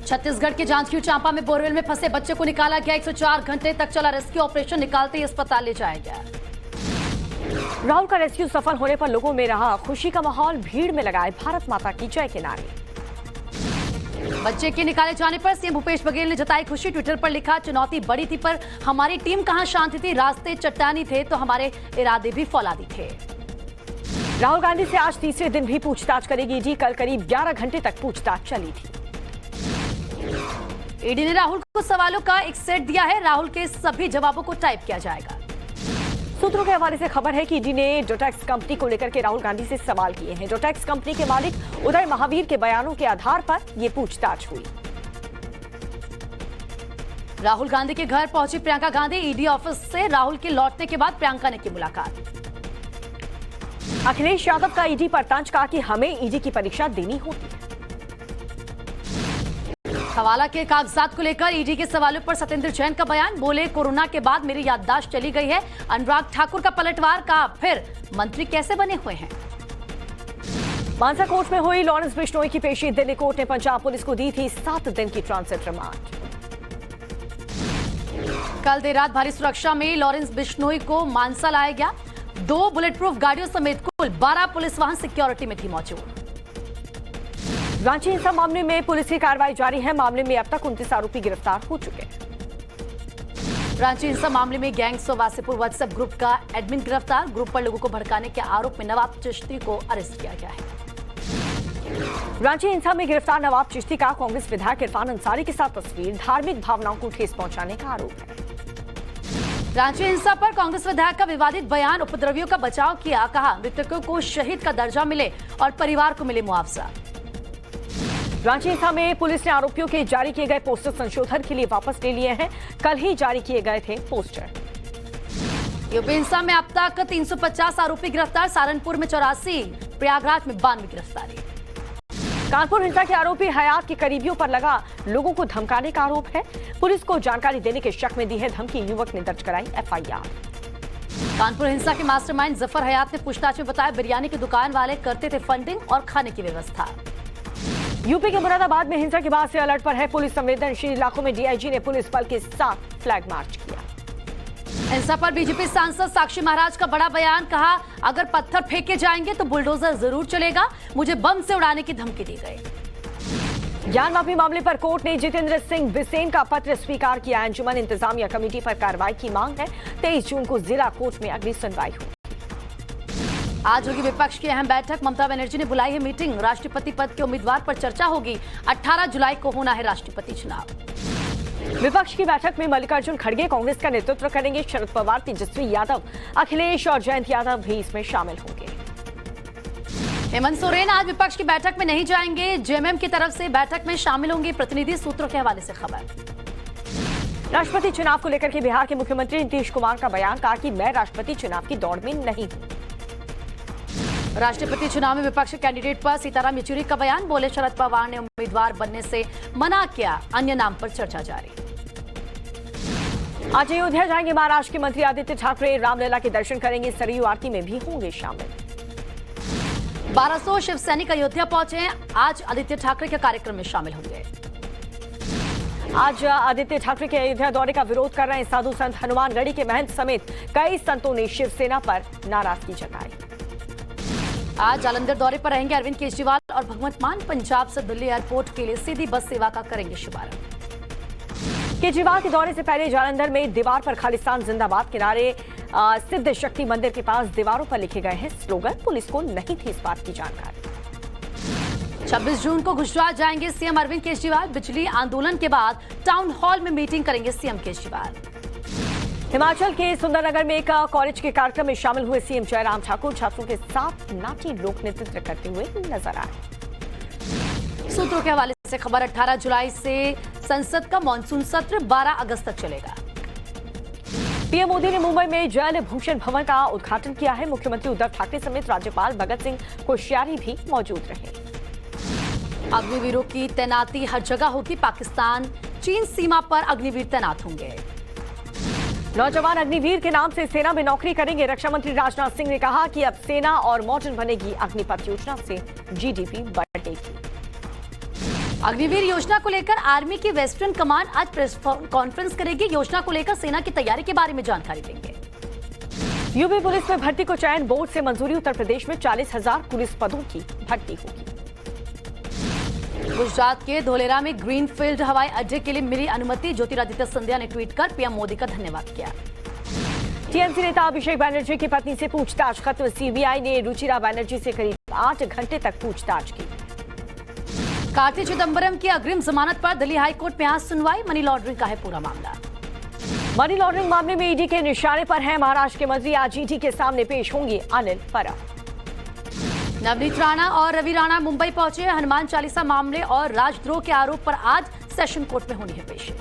छत्तीसगढ़ के जांजगीर चांपा में बोरवेल में फंसे बच्चे को निकाला गया। 104 घंटे तक चला रेस्क्यू ऑपरेशन। निकालते ही अस्पताल ले जाया गया। राहुल का रेस्क्यू सफल होने पर लोगों में रहा खुशी का माहौल। भीड़ में लगाए भारत माता की जय के नारे। बच्चे के निकाले जाने पर सीएम भूपेश बघेल ने जताई खुशी। ट्विटर पर लिखा, चुनौती बड़ी थी पर हमारी टीम कहां शांति थी। रास्ते चट्टानी थे तो हमारे इरादे भी फौलादी थे। राहुल गांधी से आज तीसरे दिन भी पूछताछ करेगी ईडी। कल करीब 11 घंटे तक पूछताछ चली थी। ईडी ने राहुल को सवालों का एक सेट दिया है। राहुल के सभी जवाबों को टाइप किया जाएगा। सूत्रों के हवाले से खबर है कि ईडी ने जोटैक्स कंपनी को लेकर के राहुल गांधी से सवाल किए हैं। जोटैक्स कंपनी के मालिक उदय महावीर के बयानों के आधार पर यह पूछताछ हुई। राहुल गांधी के घर पहुंची प्रियंका गांधी। ईडी ऑफिस से राहुल के लौटने के बाद प्रियंका ने की मुलाकात। अखिलेश यादव का ईडी पर तंज, कहा कि हमें ईडी की परीक्षा देनी होती है। हवाला के कागजात को लेकर ईडी के सवालों पर सत्येंद्र जैन का बयान। बोले, कोरोना के बाद मेरी याददाश्त चली गई है। अनुराग ठाकुर का पलटवार। का फिर मंत्री कैसे बने हुए हैं। मानसा कोर्ट में हुई लॉरेंस बिश्नोई की पेशी। दिल्ली कोर्ट ने पंजाब पुलिस को दी थी 7 दिन की ट्रांजिट रिमांड। कल देर रात भारी सुरक्षा में लॉरेंस बिश्नोई को मानसा लाया गया। 2 बुलेट प्रूफ गाड़ियों समेत कुल 12 पुलिस वाहन सिक्योरिटी में थी मौजूद। रांची हिंसा मामले में पुलिस की कार्रवाई जारी है। मामले में अब तक 29 आरोपी गिरफ्तार हो चुके हैं। रांची हिंसा मामले में gangs of Wasseypur WhatsApp group का एडमिन गिरफ्तार। ग्रुप पर लोगों को भड़काने के आरोप में नवाब चिश्ती को अरेस्ट किया गया है। रांची हिंसा में गिरफ्तार नवाब चिश्ती का कांग्रेस विधायक इरफान अंसारी के साथ तस्वीर। धार्मिक भावनाओं को ठेस पहुंचाने का आरोप है। रांची हिंसा पर कांग्रेस विधायक का विवादित बयान। उपद्रवियों का बचाव किया। कहा, मृतकों को शहीद का दर्जा मिले और परिवार को मिले मुआवजा। रांची हिंसा में पुलिस ने आरोपियों के जारी किए गए पोस्टर संशोधन के लिए वापस ले लिए हैं। कल ही जारी किए गए थे पोस्टर। यूपी हिंसा में अब तक 350 आरोपी गिरफ्तार। सहारनपुर में 84, प्रयागराज में 92 गिरफ्तारी। कानपुर हिंसा के आरोपी हयात के करीबियों पर लगा लोगों को धमकाने का आरोप है। पुलिस को जानकारी देने के शक में दी है धमकी। युवक ने दर्ज कराई एफआईआर। कानपुर हिंसा के मास्टरमाइंड जफर हयात ने पूछताछ में बताया, बिरयानी की दुकान वाले करते थे फंडिंग और खाने की व्यवस्था। यूपी के मुरादाबाद में हिंसा के बाद से अलर्ट पर है पुलिस। संवेदनशील इलाकों में डीआईजी ने पुलिस बल के साथ फ्लैग मार्च किया। हिंसा पर बीजेपी सांसद साक्षी महाराज का बड़ा बयान। कहा, अगर पत्थर फेंके जाएंगे तो बुलडोजर जरूर चलेगा। मुझे बम से उड़ाने की धमकी दी गई। ज्ञान माफी मामले पर कोर्ट ने जितेंद्र सिंह बिसेन का पत्र स्वीकार किया। अंजुमन इंतजामिया कमेटी पर कार्रवाई की मांग है। 23 जून को जिला कोर्ट में अगली सुनवाई होगी। आज होगी विपक्ष की अहम बैठक। ममता बनर्जी ने बुलाई है मीटिंग। राष्ट्रपति पद के उम्मीदवार पर चर्चा होगी। 18 जुलाई को होना है राष्ट्रपति चुनाव। विपक्ष की बैठक में मल्लिकार्जुन खड़गे कांग्रेस का नेतृत्व करेंगे। शरद पवार, तेजस्वी यादव, अखिलेश और जयंत यादव भी इसमें शामिल होंगे। हेमंत सोरेन आज विपक्ष की बैठक में नहीं जाएंगे। जेएमएम की तरफ से बैठक में शामिल होंगे। प्रतिनिधि सूत्रों के हवाले से खबर। राष्ट्रपति चुनाव को लेकर के बिहार के मुख्यमंत्री नीतीश कुमार का बयान। कहा कि मैं राष्ट्रपति चुनाव की दौड़ में नहीं हूं। राष्ट्रपति चुनाव में विपक्ष कैंडिडेट पर सीताराम येचुरी का बयान। बोले, शरद पवार ने उम्मीदवार बनने से मना किया। अन्य नाम पर चर्चा जारी। आज अयोध्या जाएंगे महाराष्ट्र के मंत्री आदित्य ठाकरे। रामलला के दर्शन करेंगे। सरयू आरती में भी होंगे शामिल। 1200 शिव सैनिक अयोध्या पहुंचे। आज आदित्य ठाकरे के कार्यक्रम में शामिल होंगे। आज आदित्य ठाकरे के अयोध्या दौरे का विरोध कर रहे हैं साधु संत। हनुमानगढ़ी के महंत समेत कई संतों ने शिवसेना पर नाराजगी जताई। आज जालंधर दौरे पर रहेंगे अरविंद केजरीवाल और भगवंत मान। पंजाब से दिल्ली एयरपोर्ट के लिए सीधी बस सेवा का करेंगे शुभारंभ। केजरीवाल के दौरे से पहले जालंधर में दीवार पर खालिस्तान जिंदाबाद के नारे। सिद्ध शक्ति मंदिर के पास दीवारों पर लिखे गए हैं स्लोगन। पुलिस को नहीं थी इस बात की जानकारी। 26 जून को गुजरात जाएंगे सीएम अरविंद केजरीवाल। बिजली आंदोलन के बाद टाउन हॉल में मीटिंग करेंगे सीएम केजरीवाल। हिमाचल के सुंदरनगर में एक कॉलेज के कार्यक्रम में शामिल हुए सीएम जयराम ठाकुर। छात्रों के साथ नाची लोक नृत्य करते हुए नजर आए। सूत्रों के हवाले से खबर। 18 जुलाई से संसद का मानसून सत्र 12 अगस्त तक चलेगा। पीएम मोदी ने मुंबई में जल भूषण भवन का उद्घाटन किया है। मुख्यमंत्री उद्धव ठाकरे समेत राज्यपाल भगत सिंह कोश्यारी भी मौजूद रहे। अग्निवीरों की तैनाती हर जगह होगी। पाकिस्तान चीन सीमा पर अग्निवीर तैनात होंगे। नौजवान अग्निवीर के नाम से सेना में नौकरी करेंगे। रक्षा मंत्री राजनाथ सिंह ने कहा कि अब सेना और मॉडर्न बनेगी। अग्निपथ योजना से जीडीपी बढ़ेगी। अग्निवीर योजना को लेकर आर्मी की वेस्टर्न कमांड आज प्रेस कॉन्फ्रेंस करेगी। योजना को लेकर सेना की तैयारी के बारे में जानकारी देंगे। यूपी पुलिस में भर्ती को चयन बोर्ड से मंजूरी। उत्तर प्रदेश में 40,000 पुलिस पदों की भर्ती होगी। गुजरात के धोलेरा में ग्रीनफील्ड हवाई अड्डे के लिए मिली अनुमति। ज्योतिरादित्य सिंधिया ने ट्वीट कर पीएम मोदी का धन्यवाद किया। टीएमसी नेता अभिषेक बैनर्जी की पत्नी से पूछताछ खत्म। सीबीआई ने रुचिरा बैनर्जी से करीब 8 घंटे तक पूछताछ की। कार्ति चिदंबरम की अग्रिम जमानत पर दिल्ली हाईकोर्ट में आज सुनवाई। मनी लॉन्ड्रिंग का है पूरा मामला। मनी लॉन्ड्रिंग मामले में ईडी के निशाने पर हैं महाराष्ट्र के मंत्री। आज ईडी के सामने पेश होंगे अनिल परब। नवनीत राणा और रवि राणा मुंबई पहुंचे। हनुमान चालीसा मामले और राजद्रोह के आरोप पर आज सेशन कोर्ट में होनी है पेशी।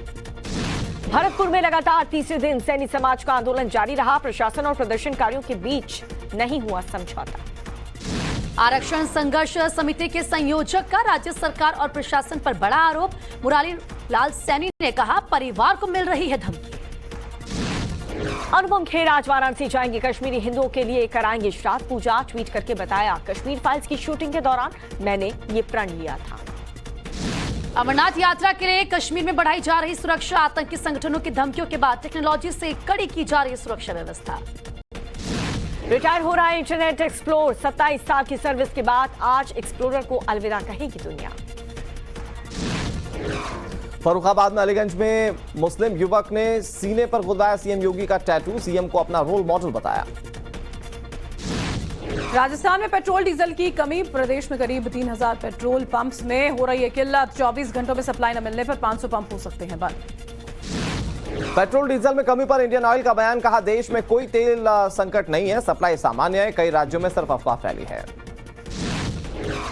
भरतपुर में लगातार तीसरे दिन सैनी समाज का आंदोलन जारी रहा। प्रशासन और प्रदर्शनकारियों के बीच नहीं हुआ समझौता। आरक्षण संघर्ष समिति के संयोजक का राज्य सरकार और प्रशासन पर बड़ा आरोप। मुरारी लाल सैनी ने कहा परिवार को मिल रही है धमकी। अनुपम खेर आज वाराणसी जाएंगे। कश्मीरी हिंदुओं के लिए कराएंगे श्राद्ध पूजा। ट्वीट करके बताया कश्मीर फाइल्स की शूटिंग के दौरान मैंने ये प्रण लिया था। अमरनाथ यात्रा के लिए कश्मीर में बढ़ाई जा रही सुरक्षा। आतंकी संगठनों की धमकियों के बाद टेक्नोलॉजी से कड़ी की जा रही सुरक्षा व्यवस्था। रिटायर हो रहा है इंटरनेट एक्सप्लोर। 27 साल की सर्विस के बाद आज एक्सप्लोरर को अलविदा कहेगी दुनिया। फर्रुखाबाद में अलीगंज में मुस्लिम युवक ने सीने पर खुदाया सीएम योगी का टैटू। सीएम को अपना रोल मॉडल बताया। राजस्थान में पेट्रोल डीजल की कमी। प्रदेश में करीब 3,000 पेट्रोल पंप्स में हो रही है किल्लत। 24 घंटों में सप्लाई न मिलने पर 500 पंप हो सकते हैं बंद। पेट्रोल डीजल में कमी पर इंडियन ऑयल का बयान। कहा देश में कोई तेल संकट नहीं है, सप्लाई सामान्य है। कई राज्यों में सिर्फ अफवाह फैली है।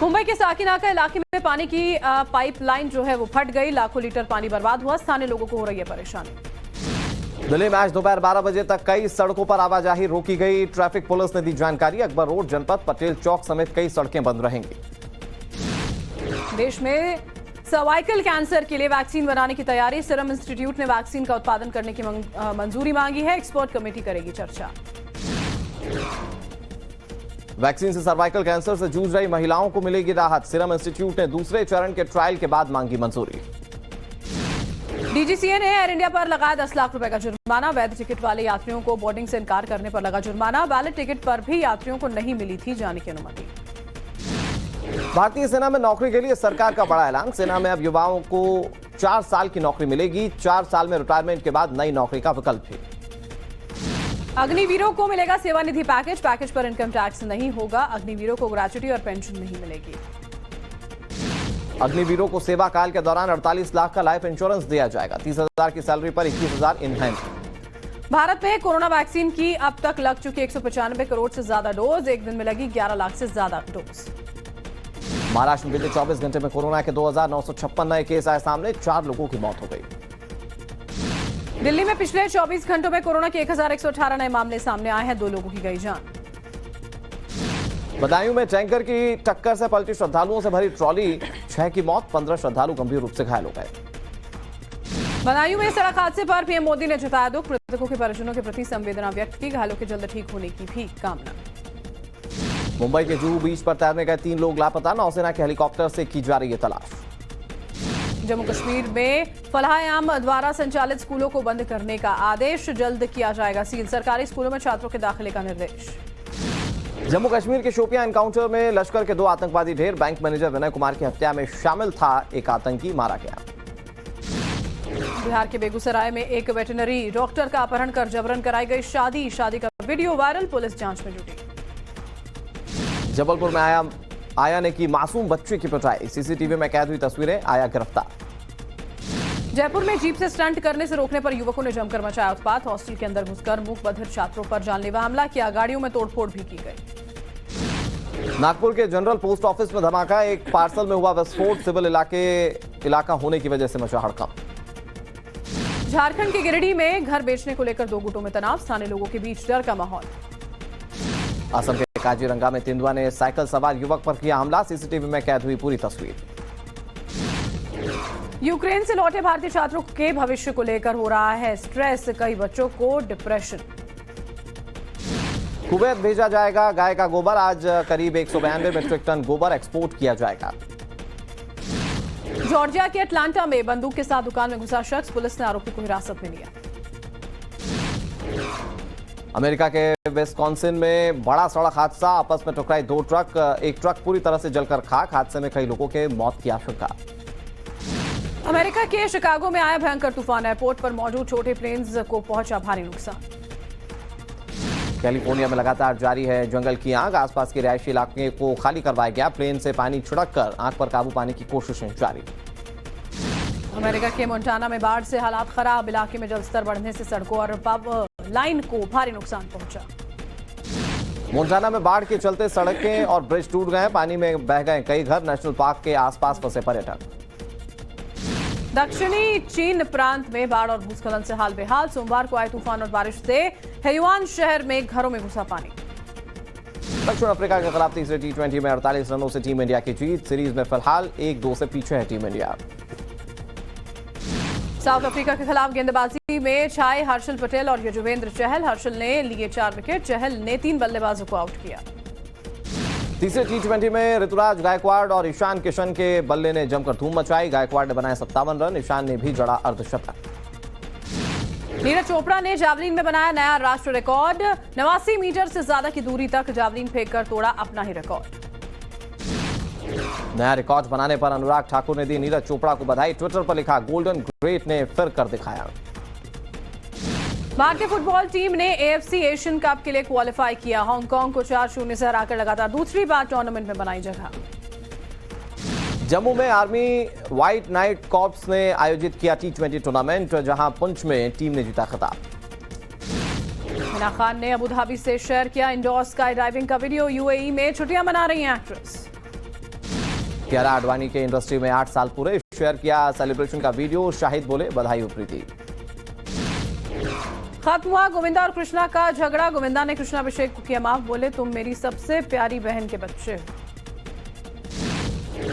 मुंबई के साकिनाका इलाके में पानी की पाइपलाइन जो है वो फट गई। लाखों लीटर पानी बर्बाद हुआ। स्थानीय लोगों को हो रही है परेशानी। दिल्ली में आज दोपहर 12 बजे तक कई सड़कों पर आवाजाही रोकी गई। ट्रैफिक पुलिस ने दी जानकारी। अकबर रोड, जनपद, पटेल चौक समेत कई सड़कें बंद रहेंगी। देश में सर्वाइकल कैंसर के लिए वैक्सीन बनाने की तैयारी। सीरम इंस्टीट्यूट ने वैक्सीन का उत्पादन करने की मंजूरी मांगी है। एक्सपर्ट कमेटी करेगी चर्चा। वैक्सीन से सर्वाइकल कैंसर से जूझ रही महिलाओं को मिलेगी राहत। सीरम इंस्टीट्यूट ने दूसरे चरण के ट्रायल के बाद मांगी मंजूरी। डीजीसीए ने एयर इंडिया पर लगाया 10 लाख रुपए का जुर्माना। वैध टिकट वाले यात्रियों को बोर्डिंग से इनकार करने पर लगा जुर्माना। वैलिड टिकट पर भी यात्रियों को नहीं मिली थी जाने की अनुमति। भारतीय सेना में नौकरी के लिए सरकार का बड़ा ऐलान। सेना में अब युवाओं को 4 साल की नौकरी मिलेगी। 4 साल में रिटायरमेंट के बाद नई नौकरी का विकल्प भी। अग्निवीरों को मिलेगा सेवानिधि पैकेज। पैकेज पर इनकम टैक्स नहीं होगा। अग्निवीरों को ग्रेच्युटी और पेंशन नहीं मिलेगी। अग्निवीरों को सेवा काल के दौरान 48 लाख का लाइफ इंश्योरेंस दिया जाएगा। 30,000 की सैलरी पर 21,000 इन हैंड। भारत में कोरोना वैक्सीन की अब तक लग चुकी 195 करोड़ से ज्यादा डोज। एक दिन में लगी 11 लाख से ज्यादा डोज। महाराष्ट्र में बीते 24 घंटे में कोरोना के 2,956 नए केस आए सामने। 4 लोगों की मौत हो गई। दिल्ली में पिछले 24 घंटों में कोरोना के 1,118 नए मामले सामने आए हैं। 2 लोगों की गई जान। बदायूं में टैंकर की टक्कर से पलटी श्रद्धालुओं से भरी ट्रॉली। 6 की मौत, 15 श्रद्धालु गंभीर रूप से घायल हो गए। बदायूं में सड़क हादसे पर पीएम मोदी ने जताया दुख। मृतकों के परिजनों के प्रति संवेदना व्यक्त की। घायलों के जल्द ठीक होने की भी कामना। मुंबई के जुहू बीच पर तैरने गए 3 लोग लापता। नौसेना के हेलीकॉप्टर से की जा रही है तलाश। जम्मू कश्मीर में फलाह-ए-आम द्वारा संचालित स्कूलों को बंद करने का आदेश। जल्द किया जाएगा सील। सरकारी स्कूलों में छात्रों के दाखिले का निर्देश। जम्मू कश्मीर के शोपियां एनकाउंटर में लश्कर के 2 आतंकवादी ढेर। बैंक मैनेजर विनय कुमार की हत्या में शामिल था एक आतंकी, मारा गया। बिहार के बेगूसराय में एक वेटरनरी डॉक्टर का अपहरण कर जबरन कराई गई शादी। शादी का वीडियो वायरल। पुलिस जांच में जुटी। जबलपुर में आया ने की मासूम बच्चे की पिटाई। सीसीटीवी में कैद हुई तस्वीरें। आया गिरफ्तार। जयपुर में जीप से स्टंट करने से रोकने पर युवकों ने जमकर मचाया उत्पात। हॉस्टल के अंदर घुसकर मूक बधिर छात्रों पर जानलेवा हमला किया। गाड़ियों में तोड़फोड़ भी की गई। नागपुर के जनरल पोस्ट ऑफिस में धमाका। एक पार्सल में हुआ विस्फोट। सिविल इलाका होने की वजह से मचा हड़कंप। झारखंड के गिरिडीह में घर बेचने को लेकर 2 गुटों में तनाव। स्थानीय लोगों के बीच डर का माहौल। असम के काजीरंगा में तेंदुआ ने साइकिल सवार युवक पर किया हमला। सीसीटीवी में कैद हुई पूरी तस्वीर। यूक्रेन से लौटे भारतीय छात्रों के भविष्य को लेकर हो रहा है स्ट्रेस। कई बच्चों को डिप्रेशन। कुवैत भेजा जाएगा गाय का गोबर। आज करीब 192 मीट्रिक टन गोबर एक्सपोर्ट किया जाएगा। जॉर्जिया के अटलांटा में बंदूक के साथ दुकान में घुसा शख्स, पुलिस ने आरोपी को हिरासत में लिया। अमेरिका के विस्कॉन्सिन में बड़ा सड़क हादसा, आपस में टकराई दो ट्रक, एक ट्रक पूरी तरह से जलकर खाक, हादसे में कई लोगों के मौत की आशंका। अमेरिका के शिकागो में आया भयंकर तूफान, एयरपोर्ट पर मौजूद छोटे प्लेन्स को पहुंचा भारी नुकसान। कैलिफोर्निया में लगातार जारी है जंगल की आग, आसपास के रिहायशी इलाके को खाली करवाया गया, प्लेन से पानी छिड़ककर आग पर काबू पाने की कोशिशें जारी। अमेरिका के मोंटाना में बाढ़ से हालात खराब, इलाके में जलस्तर बढ़ने से सड़कों और पावर लाइन को भारी नुकसान पहुंचा। मोंटाना में बाढ़ के चलते सड़कें और ब्रिज टूट गए, पानी में बह गए कई घर, नेशनल पार्क के आसपास फंसे पर्यटक। दक्षिणी चीन प्रांत में बाढ़ और भूस्खलन से हाल बेहाल, सोमवार को आए तूफान और बारिश से हेयुआन शहर में घरों में घुसा पानी। दक्षिण अफ्रीका के खिलाफ तीसरे टी20 में 48 रनों से टीम इंडिया की जीत, सीरीज में फिलहाल 1-2 से पीछे है टीम इंडिया। साउथ अफ्रीका के खिलाफ गेंदबाजी में छाए हर्षल पटेल और युजवेंद्र चहल, हर्षल ने लिए 4 विकेट, चहल ने 3 बल्लेबाजों को आउट किया। तीसरे टी20 में ऋतुराज गायकवाड़ और ईशान किशन के बल्ले ने जमकर धूम मचाई, गायकवाड़ ने बनाए 57 रन, ईशान ने भी जड़ा अर्धशतक। नीरज चोपड़ा ने जावलिन में बनाया नया राष्ट्र रिकॉर्ड, 89 मीटर से ज्यादा की दूरी तक जावलिन फेंककर तोड़ा अपना ही रिकॉर्ड। नया रिकॉर्ड बनाने पर अनुराग ठाकुर ने दी नीरज चोपड़ा को बधाई, ट्विटर पर लिखा गोल्डन ग्रेट ने फिर कर दिखाया। भारतीय फुटबॉल टीम ने AFC एशियन कप के लिए क्वालिफाई किया, हांगकांग को 4-0 से हराकर लगातार दूसरी बार टूर्नामेंट में बनाई जगह। जम्मू में आर्मी व्हाइट नाइट कॉर्प्स ने आयोजित किया टी20 टूर्नामेंट, जहां पुंछ में टीम ने जीता खिताब। हिना खान ने अबू धाबी से शेयर किया इंडोर स्काई डाइविंग का वीडियो, UAE में छुट्टियां मना रही हैं एक्ट्रेस। कियारा आडवाणी के इंडस्ट्री में 8 साल पूरे, शेयर किया सेलिब्रेशन का वीडियो, शाहिद बोले बधाई हो प्रीति। खत्म हुआ गोविंदा और कृष्णा का झगड़ा, गोविंदा ने कृष्णा अभिषेक को किया माफ, बोले तुम मेरी सबसे प्यारी बहन के बच्चे हो।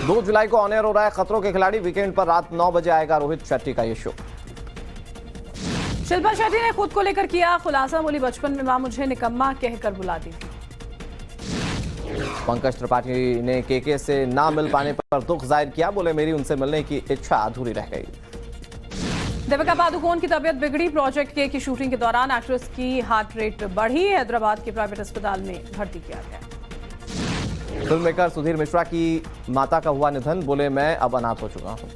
2 जुलाई को ऑन एयर हो रहा है खतरों के खिलाड़ी, वीकेंड पर रात 9 बजे आएगा रोहित शेट्टी का ये शो। शिल्पा शेट्टी ने खुद को लेकर किया खुलासा, बोली बचपन में मां मुझे निकम्मा कहकर बुलाती थी। पंकज त्रिपाठी ने केके से ना मिल पाने पर दुख जाहिर किया, बोले मेरी उनसे मिलने की इच्छा अधूरी रह गई। दीपिका पादुकोण की तबीयत बिगड़ी, प्रोजेक्ट के की शूटिंग के दौरान एक्ट्रेस की हार्ट रेट बढ़ी, हैदराबाद के प्राइवेट अस्पताल में भर्ती किया गया। फिल्म मेकर सुधीर मिश्रा की माता का हुआ निधन, बोले मैं अब अनाथ हो चुका हूं।